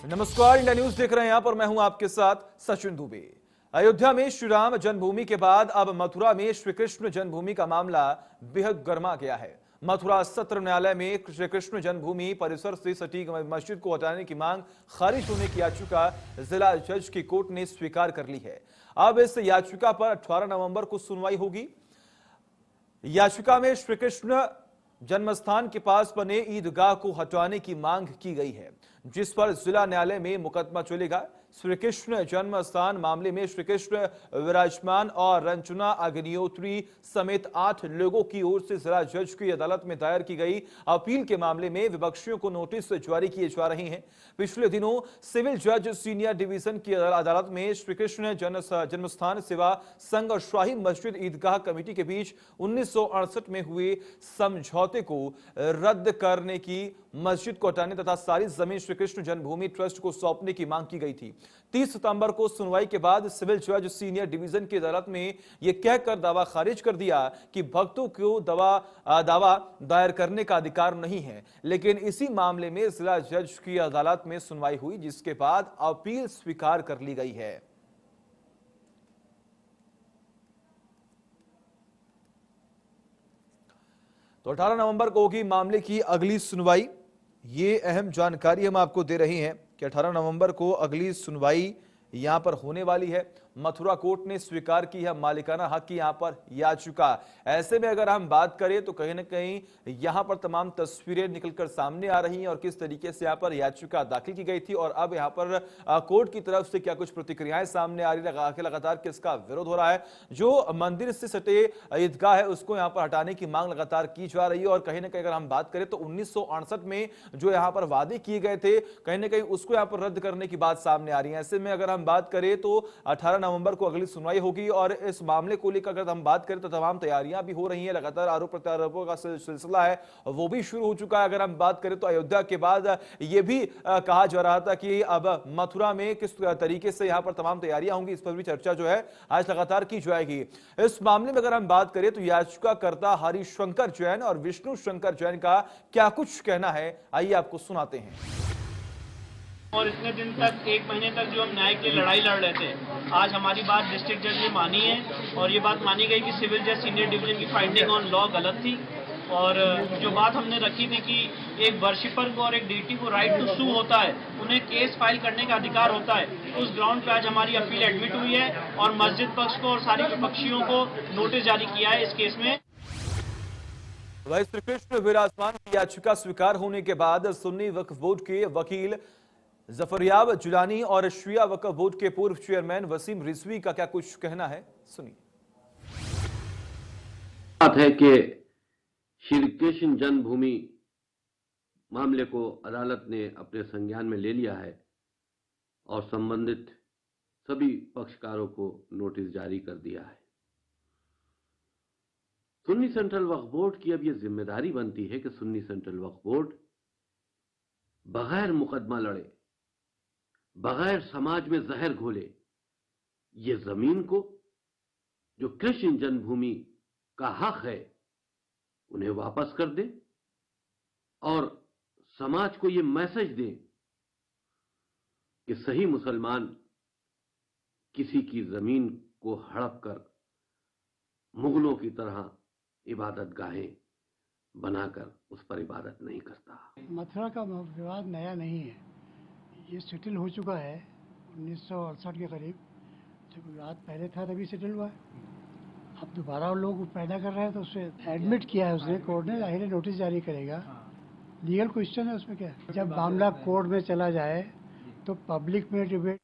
नमस्कार, India news देख रहे हैं। यहां पर मैं हूं आपके साथ सचिन दुबे। अयोध्या में श्री राम जन्मभूमि के बाद अब मथुरा में श्री कृष्ण जन्मभूमि का मामला बेहद गर्मा गया है। मथुरा सत्र न्यायालय में श्री कृष्ण जन्मभूमि परिसर से सटीक मस्जिद को हटाने की मांग खारिज होने की याचिका जिला जज की कोर्ट ने स्वीकार कर ली है। अब इस याचिका पर 18 नवंबर को सुनवाई होगी। याचिका में श्री कृष्ण जन्मस्थान के पास बने ईदगाह को हटाने की मांग की गई है, जिस पर जिला न्यायालय में मुकदमा चलेगा। श्री कृष्ण जन्म स्थान मामले में श्री कृष्ण विराजमान और रंजना अग्निहोत्री समेत 8 लोगों की ओर से जिला जज की अदालत में दायर की गई अपील के मामले में विपक्षियों को नोटिस जारी किए जा रहे हैं। पिछले दिनों सिविल जज सीनियर डिवीजन की अदालत में श्री कृष्ण जन्मस्थान सेवा संघ और शाही मस्जिद ईदगाह कमेटी के बीच 1968 में हुए समझौते को रद्द करने की मस्जिद को हटाने तथा सारी जमीन श्री कृष्ण जन्मभूमि ट्रस्ट को सौंपने की मांग की गई थी। 30 सितंबर को सुनवाई के बाद सिविल जज सीनियर डिवीजन की अदालत में यह कहकर दावा खारिज कर दिया कि भक्तों को दावा दायर करने का अधिकार नहीं है, लेकिन इसी मामले में जिला जज की अदालत में सुनवाई हुई, जिसके बाद अपील स्वीकार कर ली गई है। तो 18 नवंबर को होगी मामले की अगली सुनवाई। ये अहम जानकारी हम आपको दे रहे हैं कि 18 नवंबर को अगली सुनवाई यहां पर होने वाली है। मथुरा कोर्ट ने स्वीकार की है मालिकाना हक की यहां पर याचिका। ऐसे में अगर हम बात करें तो कहीं ना कहीं यहां पर तमाम तस्वीरें निकलकर सामने आ रही हैं और किस तरीके से यहां पर याचिका दाखिल की गई थी और अब यहां पर कोर्ट की तरफ से क्या कुछ प्रतिक्रियाएं सामने आ रही है। लगातार किसका विरोध हो रहा है। जो मंदिर से सटे ईदगाह है उसको यहां पर हटाने की मांग लगातार की जा रही है और कहीं ना कहीं अगर हम बात करें तो 1968 में जो यहां पर वादे किए गए थे कहीं ना कहीं उसको यहां पर रद्द करने की बात सामने आ रही है। ऐसे में अगर हम बात करें तो 18 नवंबर को अगली सुनवाई होगी और इस मामले को लेकर अगर हम बात करें तो तमाम तैयारियां भी हो रही हैं। लगातार आरोप प्रत्यारोपों का सिलसिला है वो भी शुरू हो चुका है। अगर हम बात करें तो अयोध्या के बाद यह भी कहा जा रहा था कि अब मथुरा में किस तरीके से यहां पर तमाम तैयारियां होंगी, इस पर भी चर्चा जो है आज लगातार की जाएगी। इस मामले में अगर हम बात करें तो याचिकाकर्ता हरिशंकर जैन और विष्णु शंकर जैन का क्या कुछ कहना है, आइए आपको सुनाते हैं। और इतने दिन तक 1 महीने तक जो हम न्याय के लिए लड़ाई लड़ रहे थे, आज हमारी बात डिस्ट्रिक्ट जज ने मानी है और ये बात मानी गई कि सिविल जज सीनियर डिवीजन की फाइंडिंग ऑन लॉ गलत थी। और जो बात हमने रखी थी कि एक वर्शिपर को और एक डीटी को राइट टू सू होता है, उन्हें केस फाइल करने का अधिकार होता है, उस ग्राउंड पे आज हमारी अपील एडमिट हुई है और मस्जिद पक्ष को और सारी विपक्षियों को नोटिस जारी किया है इस केस में। वही श्री कृष्ण विराजमान की याचिका स्वीकार होने के बाद सुन्नी वक्फ बोर्ड के वकील जफरयाब जुलानी और शिया वक्फ बोर्ड के पूर्व चेयरमैन वसीम रिजवी का क्या कुछ कहना है, सुनिए। बात है कि श्री कृष्ण जन्मभूमि मामले को अदालत ने अपने संज्ञान में ले लिया है और संबंधित सभी पक्षकारों को नोटिस जारी कर दिया है। सुन्नी सेंट्रल वक्फ बोर्ड की अब यह जिम्मेदारी बनती है कि सुन्नी सेंट्रल वक्फ बोर्ड बगैर मुकदमा लड़े, बगैर समाज में जहर घोले, ये जमीन को जो कृष्ण जन्मभूमि का हक है उन्हें वापस कर दे और समाज को ये मैसेज दे कि सही मुसलमान किसी की जमीन को हड़प कर मुगलों की तरह इबादत गाहें बनाकर उस पर इबादत नहीं करता। मथुरा का विवाद नया नहीं है, ये सेटल हो चुका है 1968 के करीब। जब विवाद पहले था तभी सेटल हुआ है। अब दोबारा लोग पैदा कर रहे हैं तो उसे एडमिट किया है उसने, कोर्ट ने, जाहिर नोटिस जारी करेगा। लीगल क्वेश्चन है उसमें क्या है। जब मामला कोर्ट में चला जाए तो पब्लिक में डिबेट।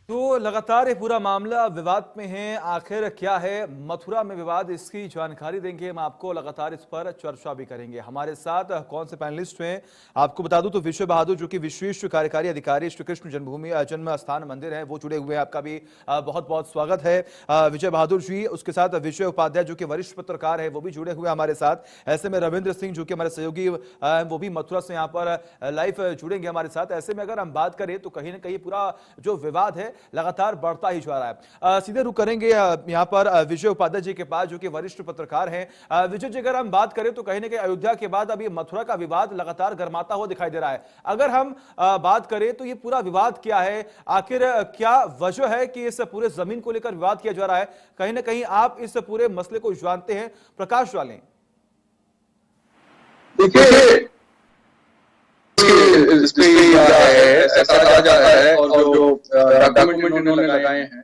तो लगातार ये पूरा मामला विवाद में है। आखिर क्या है मथुरा में विवाद, इसकी जानकारी देंगे हम आपको। लगातार इस पर चर्चा भी करेंगे। हमारे साथ कौन से पैनलिस्ट हैं आपको बता दूं तो विजय बहादुर जो कि विशेष कार्यकारी अधिकारी श्री कृष्ण जन्मभूमि जन्म स्थान मंदिर है वो जुड़े हुए हैं। आपका भी बहुत बहुत स्वागत है विजय बहादुर जी। उसके साथ विजय उपाध्याय जो कि वरिष्ठ पत्रकार है वो भी जुड़े हुए हमारे साथ। ऐसे में रविंद्र सिंह जो कि हमारे सहयोगी वो भी मथुरा से यहाँ पर लाइव जुड़ेंगे हमारे साथ। ऐसे में अगर हम बात करें तो कहीं ना कहीं पूरा जो विवाद है लगातार बढ़ता ही जा रहा है। सीधे रुक करेंगे यहाँ पर विजय उपाध्याय जी के पास, जो कि वरिष्ठ पत्रकार हैं। विजय जी, अगर हम बात करें तो कहीं ना कहीं अयोध्या के बाद अब ये मथुरा का विवाद लगातार गर्माता हुआ दिखाई दे रहा है। अगर हम बात करें तो ये पूरा विवाद क्या है, आखिर क्या वजह है कि इस पूरे जमीन को लेकर विवाद किया जा रहा है? कहीं ना कहीं आप इस पूरे मसले को जानते हैं, प्रकाश डालें। देखिए, इस पे क्या है, ऐसा कहा जाता है और जो डॉक्यूमेंट इन्होंने लगाए हैं,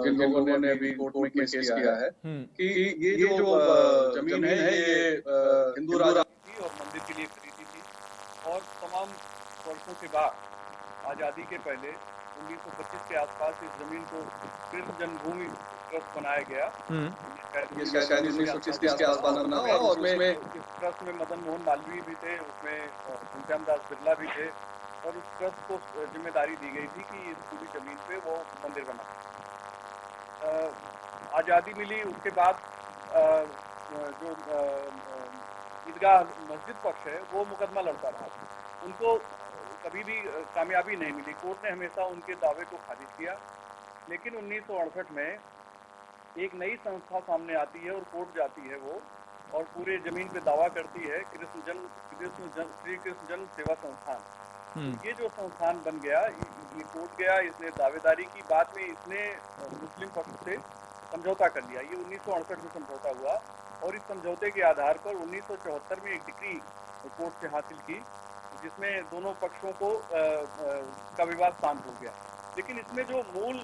जिन लोगों ने अभी कोर्ट में केस किया है कि ये जो जमीन है ये हिंदू राजा थी और मंदिर के लिए खरीदी थी और तमाम वर्षों के बाद आज़ादी के पहले 1925 के आसपास इस जमीन को कृष्ण जन्मभूमि ट्रस्ट बनाया गया। ये शायद 1930 के आसपास बना था और उसमें इस ट्रस्ट में मदन मोहन मालवीय भी थे, उसमें घनश्यामदास बिरला भी थे और उस ट्रस्ट को जिम्मेदारी दी गई थी कि इस पूरी जमीन पे वो मंदिर बना। आज़ादी मिली उसके बाद जो ईदगाह मस्जिद पक्ष है वो मुकदमा लड़ता रहा, उनको कभी भी कामयाबी नहीं मिली। कोर्ट ने हमेशा उनके दावे को खारिज किया, लेकिन 1968 में एक नई संस्था सामने आती है और कोर्ट जाती है वो और पूरे जमीन पे दावा करती है श्री कृष्ण जन्म सेवा संस्थान। ये जो संस्थान बन गया, ये कोर्ट गया, इसने दावेदारी की, बाद में इसने मुस्लिम पक्ष से समझौता कर लिया। ये 1968 में समझौता हुआ और इस समझौते के आधार पर 1974 में एक डिक्री कोर्ट से हासिल की जिसमें दोनों पक्षों को का विवाद शांत हो गया। लेकिन इसमें जो मूल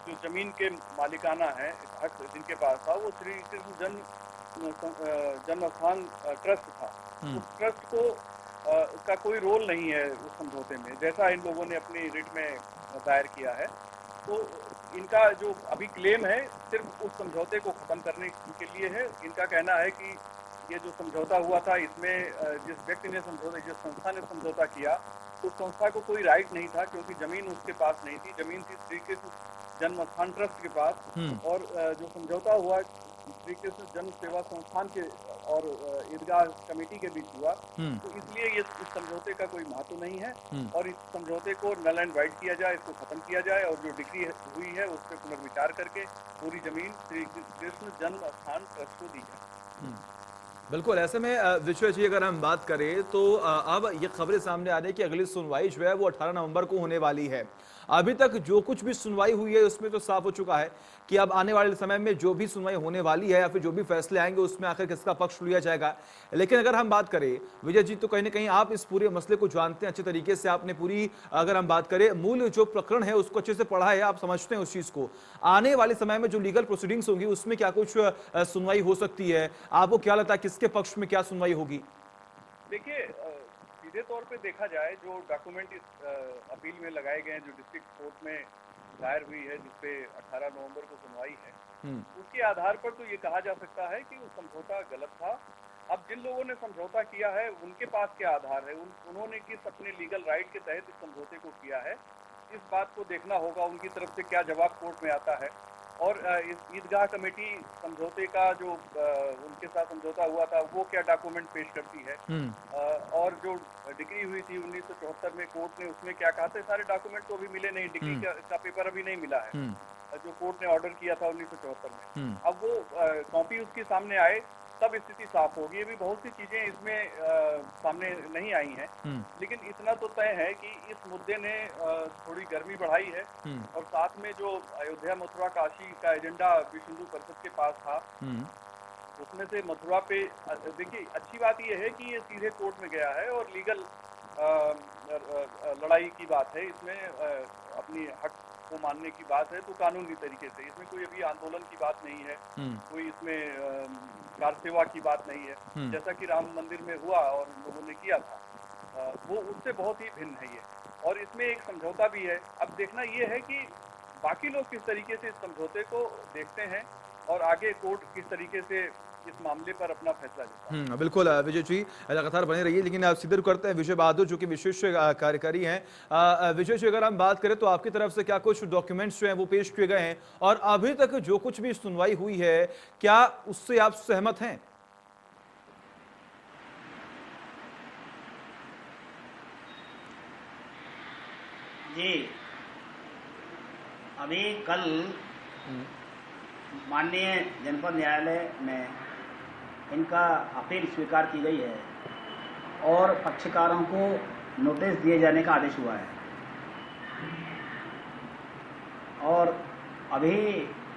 जो जमीन के मालिकाना है हक जिनके पास था वो श्री कृष्ण जन्म स्थान ट्रस्ट था। उस ट्रस्ट को का कोई रोल नहीं है उस समझौते में, जैसा इन लोगों ने अपनी रिट में दायर किया है। तो इनका जो अभी क्लेम है सिर्फ उस समझौते को खत्म करने के लिए है। इनका कहना है कि ये जो समझौता हुआ था इसमें जिस व्यक्ति ने समझौता, जिस संस्था ने समझौता किया, उस संस्था को कोई राइट नहीं था क्योंकि जमीन उसके पास नहीं थी, जमीन थी श्री कृष्ण जन्म स्थान ट्रस्ट के पास। और जो समझौता हुआ श्री कृष्ण जन्म सेवा संस्थान के और ईदगाह कमेटी के बीच हुआ, तो इसलिए ये इस समझौते का कोई महत्व नहीं है और इस समझौते को नल एंड वाइड किया जाए, इसको खत्म किया जाए और जो डिक्री हुई है उस पर पुनर्विचार करके पूरी जमीन श्री कृष्ण जन्म स्थान ट्रस्ट को दी जाए। बिल्कुल, ऐसे में विश्व जी अगर हम बात करें तो अब ये खबरें सामने आ रही है कि अगली सुनवाई जो है वो 18 नवंबर को होने वाली है। अभी तक जो कुछ भी सुनवाई हुई है उसमें तो साफ हो चुका है कि अब आने वाले समय में जो भी सुनवाई होने वाली है या फिर जो भी फैसले आएंगे उसमें आखिर किसका पक्ष लिया जाएगा। लेकिन अगर हम बात करें विजय जी, तो कहीं ना कहीं आप इस पूरे मसले को जानते हैं अच्छे तरीके से, आपने पूरी, अगर हम बात करें मूल जो प्रकरण है उसको अच्छे से पढ़ा है, आप समझते हैं उस चीज को। आने वाले समय में जो लीगल प्रोसीडिंग्स होंगी उसमें क्या कुछ सुनवाई हो सकती है? आपको क्या लगता है किसके पक्ष में क्या सुनवाई होगी? देखिए, सीधे तौर पे देखा जाए जो डॉक्यूमेंट इस अपील में लगाए गए हैं, जो डिस्ट्रिक्ट कोर्ट में दायर हुई है जिसपे 18 नवंबर को सुनवाई है, उसके आधार पर तो ये कहा जा सकता है कि वो समझौता गलत था। अब जिन लोगों ने समझौता किया है उनके पास क्या आधार है, उन्होंने किस अपने लीगल राइट के तहत इस समझौते को किया है, इस बात को देखना होगा। उनकी तरफ से क्या जवाब कोर्ट में आता है और इस ईदगाह कमेटी समझौते का जो उनके साथ समझौता हुआ था वो क्या डॉक्यूमेंट पेश करती है और जो डिक्री हुई थी 1974 में कोर्ट ने उसमें क्या कहा था, सारे डॉक्यूमेंट तो अभी मिले नहीं, डिक्री का पेपर अभी नहीं मिला है जो कोर्ट ने ऑर्डर किया था 1974 में। अब वो कॉपी उसके सामने आए तब स्थिति साफ होगी। अभी बहुत सी चीजें इसमें सामने नहीं आई हैं, लेकिन इतना तो तय है कि इस मुद्दे ने थोड़ी गर्मी बढ़ाई है और साथ में जो अयोध्या मथुरा काशी का एजेंडा विश्व हिंदू परिषद के पास था उसमें से मथुरा पे, देखिए अच्छी बात यह है कि ये सीधे कोर्ट में गया है और लीगल लड़ाई की बात है, इसमें अपनी हक को मानने की बात है, तो कानूनी तरीके से इसमें कोई अभी आंदोलन की बात नहीं है, कोई इसमें कार सेवा की बात नहीं है, जैसा कि राम मंदिर में हुआ और लोगों ने किया था, वो उससे बहुत ही भिन्न है ये। और इसमें एक समझौता भी है। अब देखना ये है कि बाकी लोग किस तरीके से इस समझौते को देखते हैं और आगे कोर्ट किस तरीके से इस मामले पर अपना फैसला लेता है। बिल्कुल विजय जी लगातार बने रहिए, लेकिन आप सीधे करते हैं विजय बहादुर जो कि विशेष कार्यकारी हैं। विजय जी अगर हम बात करें तो आपकी तरफ से क्या कुछ डॉक्यूमेंट्स जो हैं वो पेश किए गए हैं और अभी तक जो कुछ भी सुनवाई हुई है क्या उससे आप सहमत हैं? जी, अभी कल माननीय जनपद न्यायालय में इनका अपील स्वीकार की गई है और पक्षकारों को नोटिस दिए जाने का आदेश हुआ है। और अभी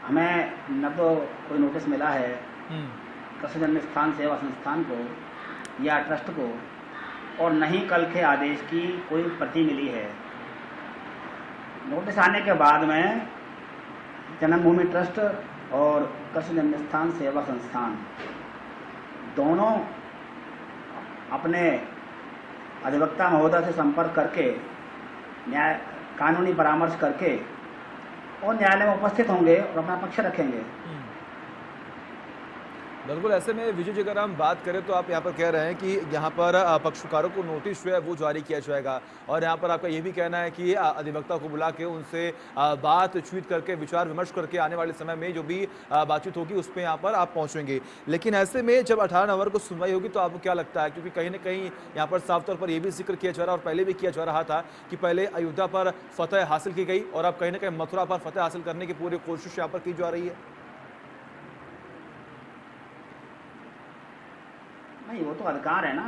हमें न तो कोई नोटिस मिला है कृष्ण जन्म स्थान सेवा संस्थान को या ट्रस्ट को, और न ही कल के आदेश की कोई प्रति मिली है। नोटिस आने के बाद में जन्मभूमि ट्रस्ट और कृष्ण जन्म स्थान सेवा संस्थान दोनों अपने अधिवक्ता महोदय से संपर्क करके कानूनी परामर्श करके और न्यायालय में उपस्थित होंगे और अपना पक्ष रखेंगे। बिल्कुल, ऐसे में विजय जी अगर हम बात करें तो आप यहाँ पर कह रहे हैं कि यहाँ पर पक्षकारों को नोटिस जो है वो जारी किया जाएगा, और यहाँ पर आपका ये भी कहना है कि अधिवक्ता को बुला के उनसे बातचीत करके विचार विमर्श करके आने वाले समय में जो भी बातचीत होगी उस पर यहाँ पर आप पहुँचेंगे। लेकिन ऐसे में जब 18 नवंबर को सुनवाई होगी तो आपको क्या लगता है, क्योंकि कहीं ना कहीं यहाँ पर साफ तौर पर यह भी जिक्र किया जा रहा है और पहले भी किया जा रहा था कि पहले अयोध्या पर फतह हासिल की गई और अब कहीं ना कहीं मथुरा पर फतह हासिल करने की पूरी कोशिश यहाँ पर की जा रही है? नहीं, वो तो अधिकार है ना,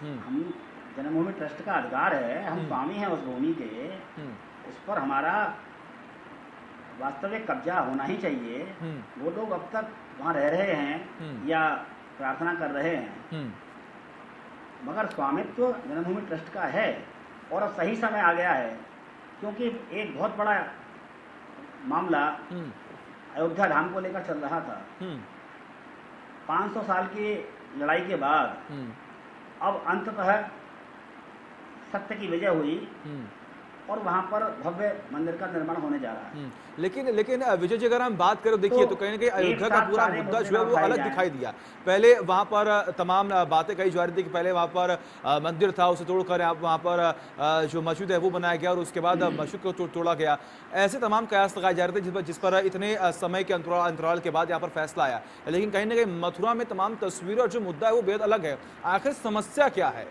हम जन्मभूमि ट्रस्ट का अधिकार है, हम स्वामी हैं उस भूमि के, उस पर हमारा वास्तविक कब्जा होना ही चाहिए। वो लोग अब तक वहाँ रह रहे हैं या प्रार्थना कर रहे हैं, मगर स्वामित्व जन्मभूमि ट्रस्ट का है और अब सही समय आ गया है, क्योंकि एक बहुत बड़ा मामला अयोध्या धाम को लेकर चल रहा था। 500 साल की लड़ाई के बाद अब अंततः सत्य की विजय हुई और वहां पर भव्य मंदिर का निर्माण होने जा रहा है। लेकिन विजय जी अगर हम बात करें देखिए तो कहीं ना कहीं अयोध्या का पूरा मुद्दा जो है वो अलग दिखाई दिया। पहले वहां पर तमाम बातें कही जा रही थी कि पहले वहां पर मंदिर था, उसे तोड़कर वहां पर जो मस्जिद है वो बनाया गया और उसके बाद मस्जिद को तोड़ा गया। ऐसे तमाम कयास लगाए जा रहे थे जिस पर इतने समय के अंतराल के बाद यहाँ पर फैसला आया। लेकिन कहीं ना कहीं मथुरा में तमाम तस्वीरें और जो मुद्दा है वो बेहद अलग है। आखिर समस्या क्या है?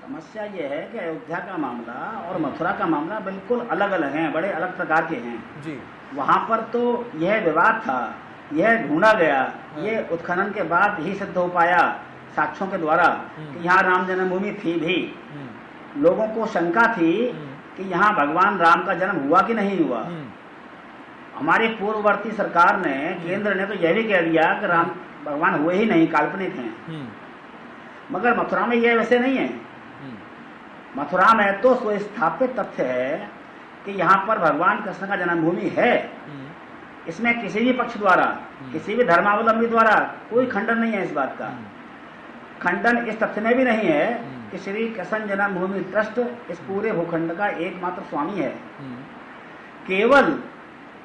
समस्या ये है कि अयोध्या का मामला और मथुरा का मामला बिल्कुल अलग अलग हैं, बड़े अलग प्रकार के हैं जी। वहाँ पर तो यह विवाद था, यह ढूंढा गया, ये उत्खनन के बाद ही सिद्ध हो पाया साक्ष्यों के द्वारा कि यहाँ राम जन्मभूमि थी भी। लोगों को शंका थी कि यहाँ भगवान राम का जन्म हुआ कि नहीं हुआ। हमारी पूर्ववर्ती सरकार ने, केंद्र ने तो यह भी कह दिया कि राम भगवान हुए ही नहीं, काल्पनिक हैं। मगर मथुरा में यह वैसे नहीं है। मथुरा में तो सुस्थापित तथ्य है कि यहाँ पर भगवान कृष्ण का जन्मभूमि है। इसमें किसी भी पक्ष द्वारा, किसी भी धर्मावलंबी द्वारा कोई खंडन नहीं है। इस बात का खंडन इस तथ्य में भी नहीं है कि श्री कृष्ण जन्मभूमि ट्रस्ट इस पूरे भूखंड का एकमात्र स्वामी है। केवल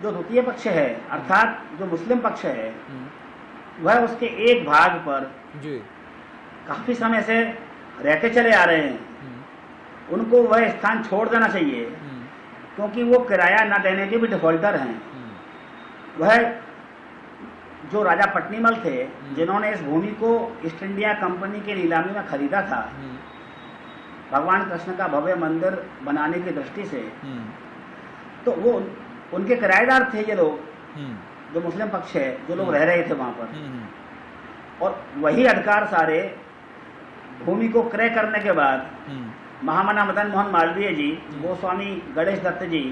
जो द्वितीय पक्ष है अर्थात जो मुस्लिम पक्ष है वह उसके एक भाग पर काफी समय से रहते चले आ रहे हैं। उनको वह स्थान छोड़ देना चाहिए, क्योंकि वो किराया न देने के भी डिफॉल्टर हैं। वह जो राजा पट्नीमल थे जिन्होंने इस भूमि को ईस्ट इंडिया कंपनी की नीलामी में खरीदा था भगवान कृष्ण का भव्य मंदिर बनाने की दृष्टि से, तो वो उनके किराएदार थे ये लोग, जो मुस्लिम पक्ष है, जो लोग रह रहे थे वहां पर। और वही अधिकार सारे भूमि को क्रय करने के बाद महामना मदन मोहन मालवीय जी, गोस्वामी गणेश दत्त जी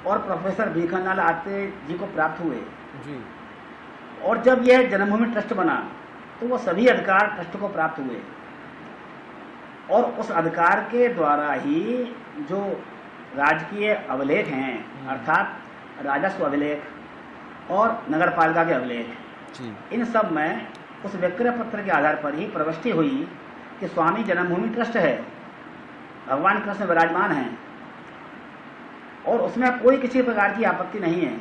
और प्रोफेसर भीखनलाल आत्रे जी को प्राप्त हुए जी। और जब यह जन्मभूमि ट्रस्ट बना तो वो सभी अधिकार ट्रस्ट को प्राप्त हुए और उस अधिकार के द्वारा ही जो राजकीय अभिलेख हैं अर्थात राजस्व अभिलेख और नगरपालिका के अभिलेख, इन सब में उस विक्रय पत्र के आधार पर ही प्रविष्टि हुई कि स्वामी जन्मभूमि ट्रस्ट है, भगवान कृष्ण विराजमान हैं और उसमें कोई किसी प्रकार की आपत्ति नहीं है।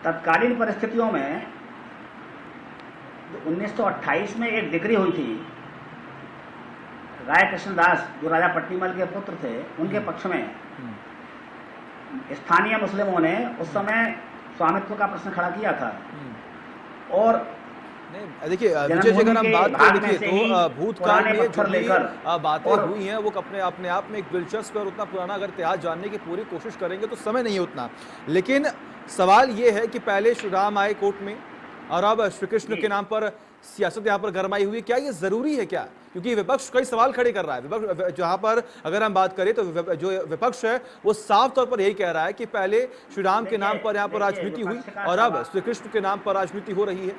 तत्कालीन परिस्थितियों में 1928 में एक डिक्री हुई थी, राय कृष्णदास जो राजा पट्नीमल के पुत्र थे उनके पक्ष में स्थानीय मुस्लिमों ने उस समय स्वामित्व का प्रश्न खड़ा किया था। और नहीं, देखिए विजय जी, जन्मभूमि अगर हम के बात भाग करें में देखिए से ही तो भूतकाल पुराने में जो पत्थर भी लेकर बातें और हुई हैं वो अपने आप में एक दिलचस्प और उतना पुराना अगर इतिहास जानने की पूरी कोशिश करेंगे तो समय नहीं उतना। लेकिन सवाल ये है कि पहले श्री राम आए कोर्ट में और अब श्री कृष्ण जी। के नाम पर सियासत यहाँ पर गरमाई हुई, क्या ये जरूरी है क्या? क्योंकि विपक्ष कई सवाल खड़े कर रहा है। विपक्ष जहां पर अगर हम बात करें तो जो विपक्ष है वो साफ तौर पर यही कह रहा है कि पहले श्री राम के नाम पर यहाँ पर देखिए, राजनीति हुई विपक्ष का और अब सवाल- श्री कृष्ण के नाम पर राजनीति हो रही है।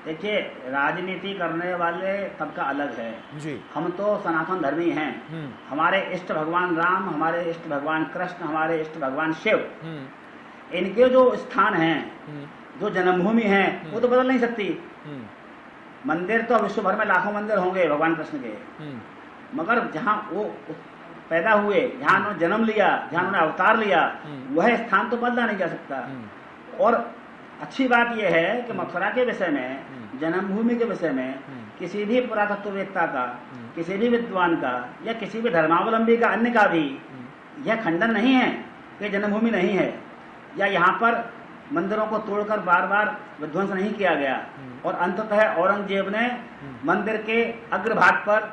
देखिए, राजनीति करने वाले सबका अलग है। जी। हम तो सनातन धर्मी हैं। हमारे इष्ट भगवान राम, हमारे इष्ट भगवान कृष्ण, हमारे इष्ट भगवान शिव, इनके जो स्थान हैं, जो जन्मभूमि है, वो तो बदल नहीं सकती। मंदिर तो विश्व भर में लाखों मंदिर होंगे भगवान कृष्ण के, मगर जहाँ वो पैदा हुए, जहाँ उन्होंने जन्म लिया, जहाँ उन्होंने अवतार लिया, वह स्थान तो बदला नहीं जा सकता। और अच्छी बात यह है कि मथुरा के विषय में, जन्मभूमि के विषय में किसी भी पुरातत्ववेत्ता का, किसी भी विद्वान का या किसी भी धर्मावलंबी का, अन्य का भी यह खंडन नहीं है कि जन्मभूमि नहीं है या यहाँ पर मंदिरों को तोड़कर बार बार विध्वंस नहीं किया गया। और अंततः औरंगजेब ने मंदिर के अग्रभाग पर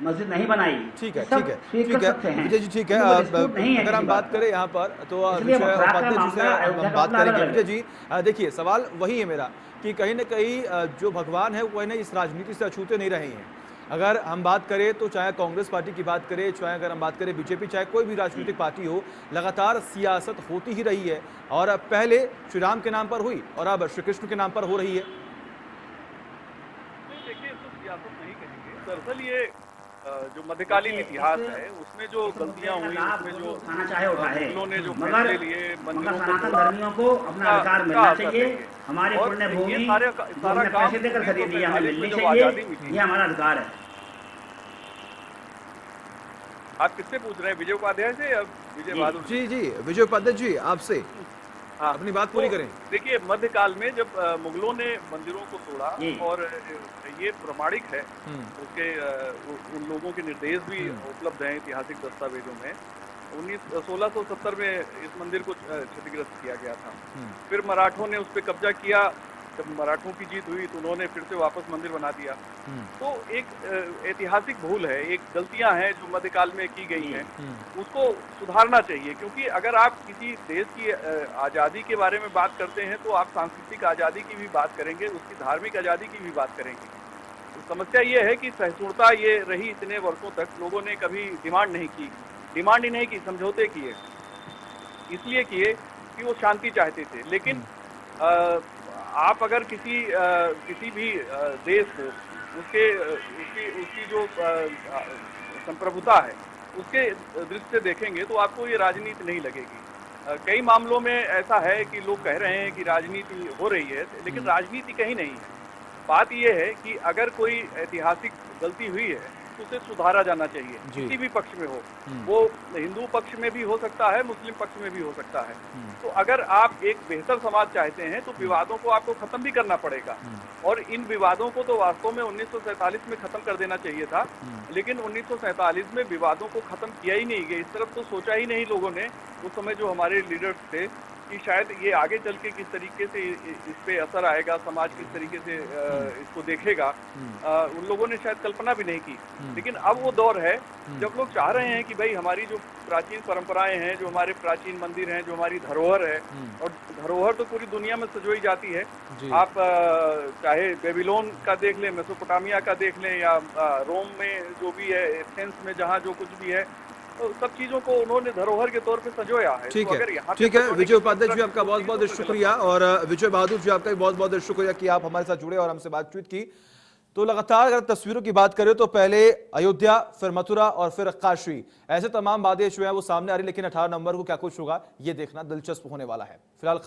मस्जिद नहीं बनाई। ठीक है, सब ठीक है, स्वीकृत ठीक है सत्य हैं। विजय जी, ठीक है। इसमें कोई dispute नहीं है अगर हम किसी बात बात करें का। यहाँ पर तो इसलिए विषय मथुरा का उपाध्याय जी से मामला, अयोध्या हम का बात मामला करेंगे। अलग है। विजय जी देखिए, सवाल वही है मेरा कि कहीं ना कहीं जो भगवान है वो कहीं ना इस राजनीति से अछूते नहीं रहे हैं। अगर हम बात करें तो चाहे कांग्रेस पार्टी की बात करें, चाहे अगर हम बात करें बीजेपी, चाहे कोई भी राजनीतिक पार्टी हो, लगातार सियासत होती ही रही है और पहले श्री राम के नाम पर हुई और अब श्री कृष्ण के नाम पर हो रही है। देखिए, इसको सियासत नहीं कहेंगे। दरअसल ये जो मध्यकालीन इतिहास है उसमें जो गलतियां हुई, उसमें जो उठाना चाहे उठाए, मुगलों ने जो मगर फैसले लिए, मंदिरों को सनातन तोड़ा, धर्मियों को अपना अधिकार उसका मिलना असर चाहिए। देंगे। हमारी और पुण्य ये भूमि सारा जो हमने काम पैसे देकर खरीदी है, हमें 1947 में मिलनी जब आजादी चाहिए। मिली, ये हमारा अधिकार है। आप किससे पूछ रहे हैं, विजय उपाध्याय से या विजय बहादुर? जी जी, विजय उपाध्याय जी आपसे हाँ, अपनी बात पूरी तो करें। देखिए, मध्यकाल में जब मुगलों ने मंदिरों को तोड़ा और ये प्रमाणिक है, उसके उन लोगों के निर्देश भी उपलब्ध हैं ऐतिहासिक दस्तावेजों में। 1670 में इस मंदिर को क्षतिग्रस्त किया गया था। फिर मराठों ने उस पर कब्जा किया। जब मराठों की जीत हुई तो उन्होंने फिर से वापस मंदिर बना दिया। तो एक ऐतिहासिक भूल है, एक गलतियां हैं जो मध्यकाल में की गई हैं, उसको सुधारना चाहिए। क्योंकि अगर आप किसी देश की आज़ादी के बारे में बात करते हैं तो आप सांस्कृतिक आज़ादी की भी बात करेंगे, उसकी धार्मिक आज़ादी की भी बात करेंगे। तो समस्या ये है कि सहिष्णुता ये रही इतने वर्षों तक, लोगों ने कभी डिमांड नहीं की, समझौते किए। इसलिए किए कि वो शांति चाहते थे। लेकिन आप अगर किसी भी देश को उसकी जो संप्रभुता है उसके दृष्टि से देखेंगे तो आपको ये राजनीति नहीं लगेगी। कई मामलों में ऐसा है कि लोग कह रहे हैं कि राजनीति हो रही है, लेकिन राजनीति कहीं नहीं है। बात यह है कि अगर कोई ऐतिहासिक गलती हुई है तो उसे सुधारा जाना चाहिए, किसी भी पक्ष में हो। वो हिंदू पक्ष में भी हो सकता है, मुस्लिम पक्ष में भी हो सकता है। तो अगर आप एक बेहतर समाज चाहते हैं तो विवादों को आपको खत्म भी करना पड़ेगा। और इन विवादों को तो वास्तव में 1947 में खत्म कर देना चाहिए था, लेकिन 1947 में विवादों को खत्म किया ही नहीं गया। इस तरफ तो सोचा ही नहीं लोगों ने उस समय, जो हमारे लीडर्स थे, कि शायद ये आगे चल के किस तरीके से इस पे असर आएगा, समाज किस तरीके से इसको देखेगा, उन लोगों ने शायद कल्पना भी नहीं की। लेकिन अब वो दौर है जब लोग चाह रहे हैं कि भाई हमारी जो प्राचीन परंपराएं हैं, जो हमारे प्राचीन मंदिर हैं, जो हमारी धरोहर है, और धरोहर तो पूरी दुनिया में सजोई जाती है। आप चाहे बेबीलोन का देख लें, मेसोपोटामिया का देख लें, या रोम में जो भी है, एथेंस में जहाँ जो कुछ भी है, तो सब चीजों को उन्होंने धरोहर के तौर पे संजोया है। ठीक तो है, अगर यहाँ ठीक है विजय उपाध्याय जी, आपका तो बहुत बहुत शुक्रिया। और विजय बहादुर जी, आपका भी बहुत बहुत शुक्रिया कि आप हमारे साथ जुड़े और हमसे बातचीत की। तो लगातार अगर तस्वीरों की बात करें तो पहले अयोध्या, फिर मथुरा और फिर काशी, ऐसे तमाम बातें जो है वो सामने आ रही। लेकिन 18 नवंबर को क्या कुछ होगा ये देखना दिलचस्प होने वाला है। फिलहाल